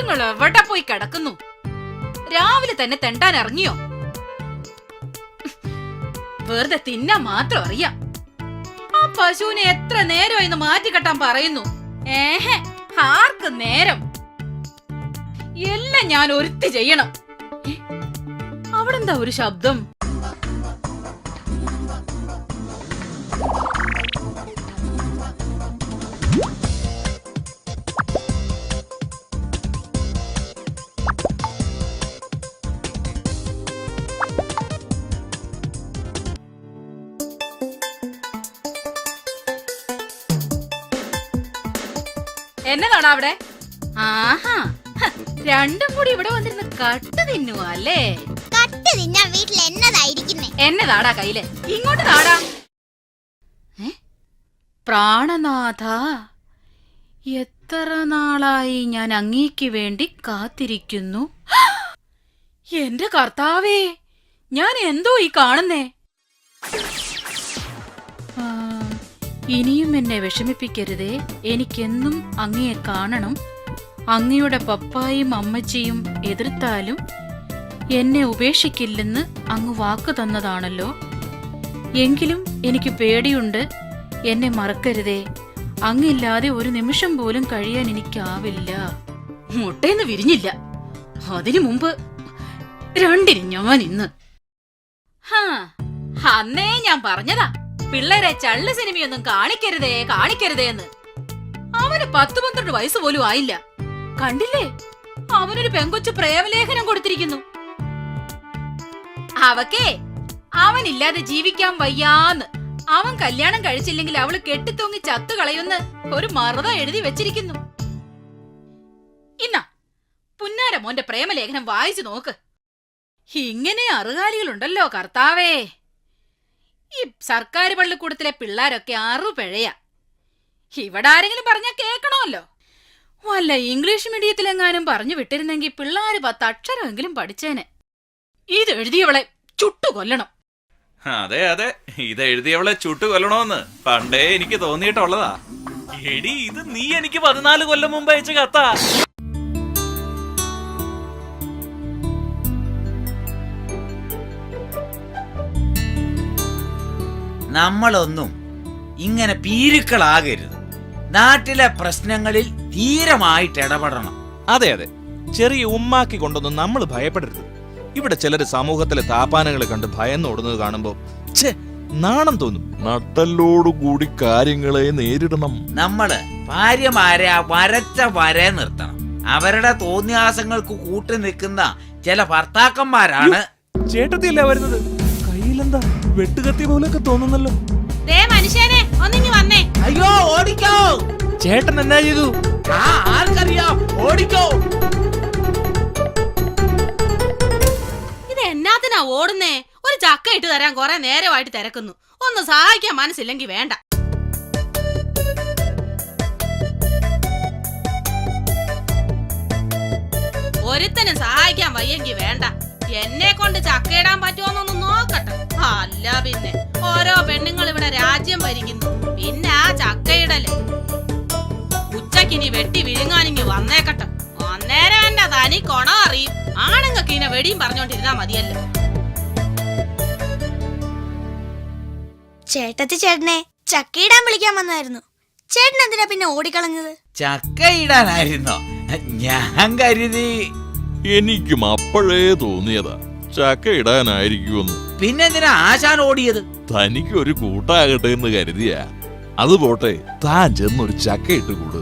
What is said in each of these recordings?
ഇതുങ്ങൾ എവിടെ പോയി കിടക്കുന്നു? രാവിലെ തന്നെ തെണ്ടാൻ ഇറങ്ങിയോ? വെറുതെ തിന്നാൻ മാത്രം അറിയാം. ആ പശുവിനെ എത്ര നേരം ഇന്ന് മാറ്റിക്കെട്ടാൻ പറയുന്നു. ഏഹെ, ആർക്ക് നേരം? എല്ലാം ഞാൻ ഒരുത്തി ചെയ്യണം. അവിടെന്താ ഒരു ശബ്ദം? എന്നതാടാ അവിടെ? ആഹാ, രണ്ടും കൂടി ഇവിടെ വന്നിരുന്ന് കട്ട് തിന്നുവാ അല്ലേ? കട്ട് തിന്നാൻ വീട്ടിൽ എന്നതായിരിക്കുന്നേ? എന്നതാടാ കയ്യില്? ഇങ്ങോട്ട് താടാ. പ്രാണനാഥ, എത്ര നാളായി ഞാൻ അങ്ങേക്ക് വേണ്ടി കാത്തിരിക്കുന്നു. എന്റെ കർത്താവേ, ഞാൻ എന്തോ ഈ കാണുന്നേ? ഇനിയും എന്നെ വിഷമിപ്പിക്കരുതേ. എനിക്കെന്നും അങ്ങയെ കാണണം. അങ്ങയുടെ പപ്പായും അമ്മച്ചിയും എതിർത്താലും എന്നെ ഉപേക്ഷിക്കില്ലെന്ന് അങ്ങ് വാക്ക് തന്നതാണല്ലോ. എങ്കിലും എനിക്ക് പേടിയുണ്ട്. എന്നെ മറക്കരുതേ. അങ്ങില്ലാതെ ഒരു നിമിഷം പോലും കഴിയാൻ എനിക്കാവില്ല. മുട്ടേന്ന് വിരിഞ്ഞില്ല, അതിനു മുമ്പ് രണ്ടിന് ഞാൻ ഇന്ന്. അന്നേ ഞാൻ പറഞ്ഞതാ, പിള്ളേരെ ചള്ളു സിനിമയൊന്നും കാണിക്കരുതേ എന്ന്. അവന് 10-12 വയസ്സ് പോലും ആയില്ല. കണ്ടില്ലേ, അവനൊരു പെങ്കൊച്ചു പ്രേമലേഖനം കൊടുത്തിരിക്കുന്നു. അവക്കേ അവനില്ലാതെ ജീവിക്കാൻ വയ്യാന്ന്. അവൻ കല്യാണം കഴിച്ചില്ലെങ്കിൽ അവള് കെട്ടിത്തൂങ്ങി ചത്തുകളയുന്ന് ഒരു മറുത എഴുതി വെച്ചിരിക്കുന്നു. ഇന്നാ പുന്നാര മോന്റെ പ്രേമലേഖനം വായിച്ചു നോക്ക്. ഇങ്ങനെ അറുകാലികളുണ്ടല്ലോ കർത്താവേ. ഈ സർക്കാർ പള്ളിക്കൂടത്തിലെ പിള്ളേരൊക്കെ അറുപിഴയാ. ഇവിടെ ആരെങ്കിലും പറഞ്ഞാ കേക്കണമല്ലോ. വല്ല ഇംഗ്ലീഷ് മീഡിയത്തിലെങ്ങാനും പറഞ്ഞു വിട്ടിരുന്നെങ്കിൽ പിള്ളേര് 10 അക്ഷരമെങ്കിലും പഠിച്ചേനെ. ഇതെഴുതിയവളെ ചുട്ടുകൊല്ലണം. അതെ അതെ, ഇതെഴുതിയവളെ ചുട്ടുകൊല്ലണോന്ന് പണ്ടേ എനിക്ക് തോന്നിയിട്ടുള്ളതാ. എടി, ഇത് നീ എനിക്ക് 14 കൊല്ലം മുമ്പ് അയച്ച കത്താ. നമ്മളൊന്നും ഇങ്ങനെ പീരുക്കളാകരുത്. നാട്ടിലെ പ്രശ്നങ്ങളിൽ ധീരമായിട്ട് ഇടപെടണം. അതെ അതെ, ചെറിയ ഉമ്മാക്കി കൊണ്ടൊന്നും നമ്മൾ ഭയപ്പെടരുത്. ഇവിടെ ചിലര് സമൂഹത്തിലെ താപ്പാനകളെ കണ്ട് ഭയന്നോടുന്നത് കാണുമ്പോ നാണം തോന്നും. നട്ടലോടുകൂടി കാര്യങ്ങളെ നേരിടണം. നമ്മള് ഭാര്യമാരെ വരച്ച വരെ നിർത്തണം. അവരുടെ തോന്നിയാസങ്ങൾക്ക് കൂട്ടി നിൽക്കുന്ന ചില ഭർത്താക്കന്മാരാണ്. ചേട്ടത്തിയല്ലേ വരുന്നത്? കയ്യിലെന്താ വെട്ടുകത്തി പോലൊക്കെ തോന്നുന്നല്ലോ. മനുഷ്യനെ ഒന്നിങ്ങി വന്നേ. അയ്യോ, ഓടിക്കോ! ചേട്ടൻ എന്നാ ചെയ്തു? ആർക്കറിയാം, ഓടിക്കോ! ഇത് എന്നാത്തിനാ ഓടുന്നേ? ഒരു ചക്ക ഇട്ട് തരാൻ കുറെ നേരമായിട്ട് തിരക്കുന്നു. ഒന്ന് സഹായിക്കാൻ മനസ്സില്ലെങ്കിൽ വേണ്ട. ഒരുത്തനും സഹായിക്കാൻ വയ്യെങ്കിൽ വേണ്ട. എന്നെ കൊണ്ട് ചക്കയിടാൻ പറ്റുമോന്നൊന്ന് നോക്കട്ടെ. അല്ല പിന്നെ ഓരോ പെണ്ണുങ്ങൾ ഇവിടെ രാജ്യം ഭരിക്കുന്നു, പിന്നെ ആ ചക്കയിടല്. ഉച്ചക്കിനി വെട്ടി വിഴുങ്ങാനിങ്ങി വന്നേക്കട്ടെ. അന്നേരം എന്റെ തനി കൊണ അറിയും. ആണുങ്ങൾക്ക് ഇനെ വെടിയും പറഞ്ഞോണ്ടിരുന്നാ മതിയല്ലോ. ചേട്ടനെ ചക്കയിടാൻ വിളിക്കാൻ വന്നായിരുന്നു. ചേട്ടൻ എന്തിനാ പിന്നെ ഓടിക്കളഞ്ഞത്? ചക്കയിടാനായിരുന്നോ? ഞാൻ കരുതി. എനിക്കും അപ്പോഴേ തോന്നിയതാ ചക്ക ഇടാനായിരിക്കുമെന്ന്. പിന്നെന്തിനാ ആശാൻ ഓടിയത്? തനിക്കൊരു കൂട്ടാകട്ടെ എന്ന് കരുതിയാ. അത് പോട്ടെ, താൻ ചെന്നൊരു ചക്ക ഇട്ട് കൂട്.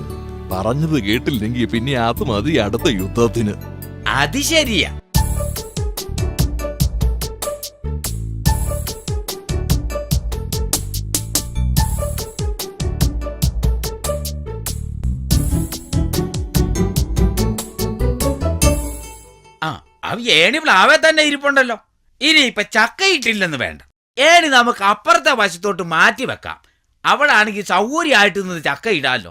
പറഞ്ഞത് കേട്ടില്ലെങ്കിൽ പിന്നെ അത് മതി അടുത്ത യുദ്ധത്തിന്. അത് ശരിയാ. ഏണി പ്ലാവെ തന്നെ ഇരിപ്പുണ്ടല്ലോ. ഇനി ഇപ്പൊ ചക്കയിട്ടില്ലെന്ന് വേണ്ട. ഏണി നമുക്ക് അപ്പുറത്തെ വശത്തോട്ട് മാറ്റി വെക്കാം. അവളാണെങ്കിൽ സൗകര്യമായിട്ട് നിന്ന് ചക്ക ഇടാലോ.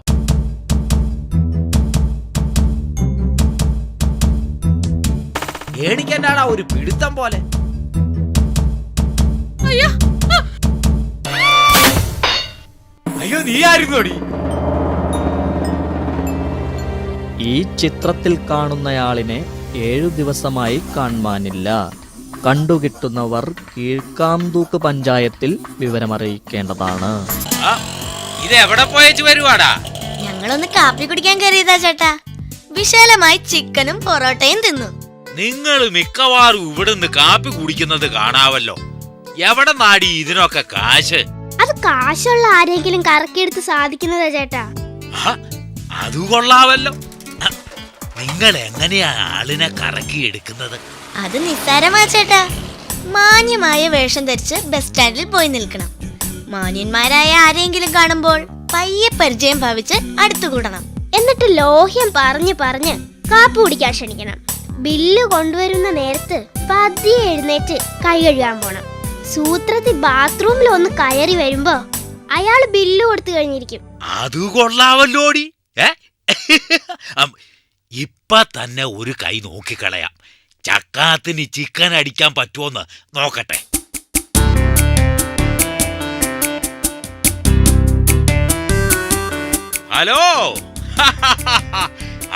ഏണിക്കെന്നാടാ ഒരു പിടുത്തം പോലെ. അയ്യോ, നീ ആയിരുന്നോടി? ഈ ചിത്രത്തിൽ കാണുന്നയാളിനെ 7 ദിവസമായി കാണുവാനില്ല. കണ്ടുകിട്ടുന്നവർ കീഴ്ക്കാംതൂക്ക് പഞ്ചായത്തിൽ വിവരമറിയിക്കേണ്ടതാണ്. ആ, ഇത് എവിടെ പോയേച്ച് വരുവാടാ? ഞങ്ങളൊന്ന് കാപ്പി കുടിക്കാൻ കയറിയതാ ചേട്ടാ. വിശാലമായി ചിക്കനും പൊറോട്ടയും തിന്നു. നിങ്ങൾ മിക്കവാറും ഇവിടുന്ന് കാപ്പി കുടിക്കുന്നത് കാണാവല്ലോ. എവിടെ നാടി ഇതിനൊക്കെ കാശ്? അത് കാശുള്ള ആരെങ്കിലും കറക്കിയെടുത്ത് സാധിക്കുന്നതാ ചേട്ടാ. അത് കൊള്ളാവല്ലോ. നിങ്ങൾ എങ്ങനെയാ ആളിനെ കറക്കി എടുക്കുന്നത്? അത് നിസ്സാരമാ ചേട്ടാ. മാന്യമായ വേഷം ധരിച്ച് ബസ് സ്റ്റാൻഡിൽ പോയി നിൽക്കണം. മാന്യന്മാരായ ആരെങ്കിലും കാണുമ്പോൾ പയ്യെ പരിചയം ഭാവിച്ച് അടുത്തുകൂടണം. എന്നിട്ട് ലോഹ്യം പറഞ്ഞ് പറഞ്ഞ് കാപ്പി കുടിക്കാൻ ക്ഷണിക്കണം. ബില്ല് കൊണ്ടുവരുന്ന നേരത്ത് പതിയെ എഴുന്നേറ്റ് കൈ കഴുകാൻ പോണം. സൂത്രത്തിൽ ബാത്റൂമിൽ ഒന്ന് കയറി വരുമ്പോ അയാൾ ബില്ല് കൊടുത്തു കഴിഞ്ഞിരിക്കും. അത് കൊള്ളാവല്ലോടി. ഇപ്പൊ തന്നെ ഒരു കൈ നോക്കിക്കളയാം. ചക്കാത്തിന് ചിക്കൻ അടിക്കാൻ പറ്റുമോന്ന് നോക്കട്ടെ. ഹലോ.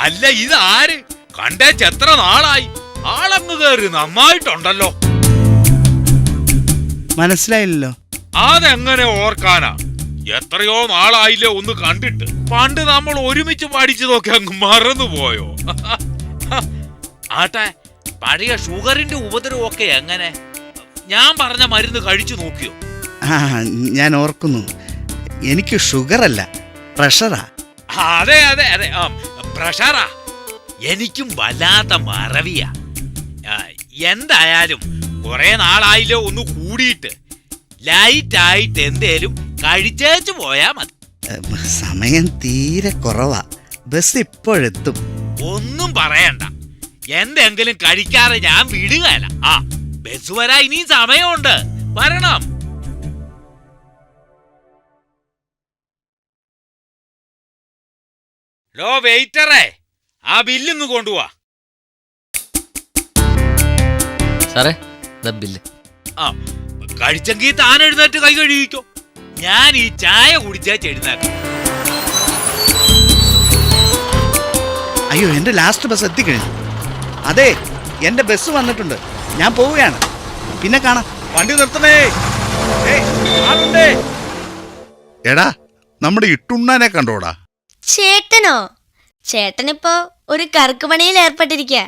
അല്ല, ഇത് ആര്? കണ്ടേച്ച് എത്ര നാളായി. ആളങ്ങ് കയറി നന്നായിട്ടുണ്ടല്ലോ. മനസ്സിലായില്ലല്ലോ. അതെങ്ങനെ ഓർക്കാനാ? എത്രയോ നാളായില്ലേ ഒന്ന് കണ്ടിട്ട്. പണ്ട് നമ്മൾ ഒരുമിച്ച് പഠിച്ചതൊക്കെ അങ്ങ് മറന്നുപോയോ? ആട്ടെ, പഴയ ഷുഗറിന്റെ ഉപദ്രവമൊക്കെ എങ്ങനെ? ഞാൻ പറഞ്ഞ മരുന്ന് കഴിച്ചു നോക്കിയോ? ഞാൻ ഓർക്കുന്നു. എനിക്ക് ഷുഗർ അല്ല, പ്രഷറാ. അതെ അതെ അതെ, പ്രഷറാ. എനിക്കും വല്ലാത്ത മറവിയാ. എന്തായാലും കുറെ നാളായില്ലോ ഒന്ന് കൂടിയിട്ട്. ലൈറ്റ് ആയിട്ട് എന്തേലും കഴിച്ചേച്ചു പോയാ മതി. സമയം തീരെ കുറവാ. ബസ് ഇപ്പോഴെത്തും. ഒന്നും പറയണ്ട. എന്തെങ്കിലും കഴിക്കാതെ ഞാൻ വിടുകയല്ല. ബസ് വരാ ഇനിയും സമയമുണ്ട്. വരണം. ലോ വെയിറ്ററേ, ആ ബില്ലിന്ന് കൊണ്ടുപോവാ. സാറേ, ബില്ല്. കഴിച്ചെങ്കിൽ താൻ എഴുന്നേറ്റ് കൈ കഴുകിക്കോ. ഞാൻ ഈ ചായ കുടിച്ചേച്ച് എഴുന്നേക്കാം. അയ്യോ, എന്റെ ലാസ്റ്റ് ബസ് എത്തിക്കഴിഞ്ഞു. അതെ, എന്റെ ബസ് വന്നിട്ടുണ്ട്. ഞാൻ പോവുകയാണ്. പിന്നെ കാണാം. വണ്ടി നിർത്തണേ. എടാ, നമ്മുടെ ഇട്ടുണ്ണാനെ കണ്ടോടാ? ചേട്ടനോ? ചേട്ടനിപ്പോ ഒരു കറുക്ക് പണിയിൽ ഏർപ്പെട്ടിരിക്കുക.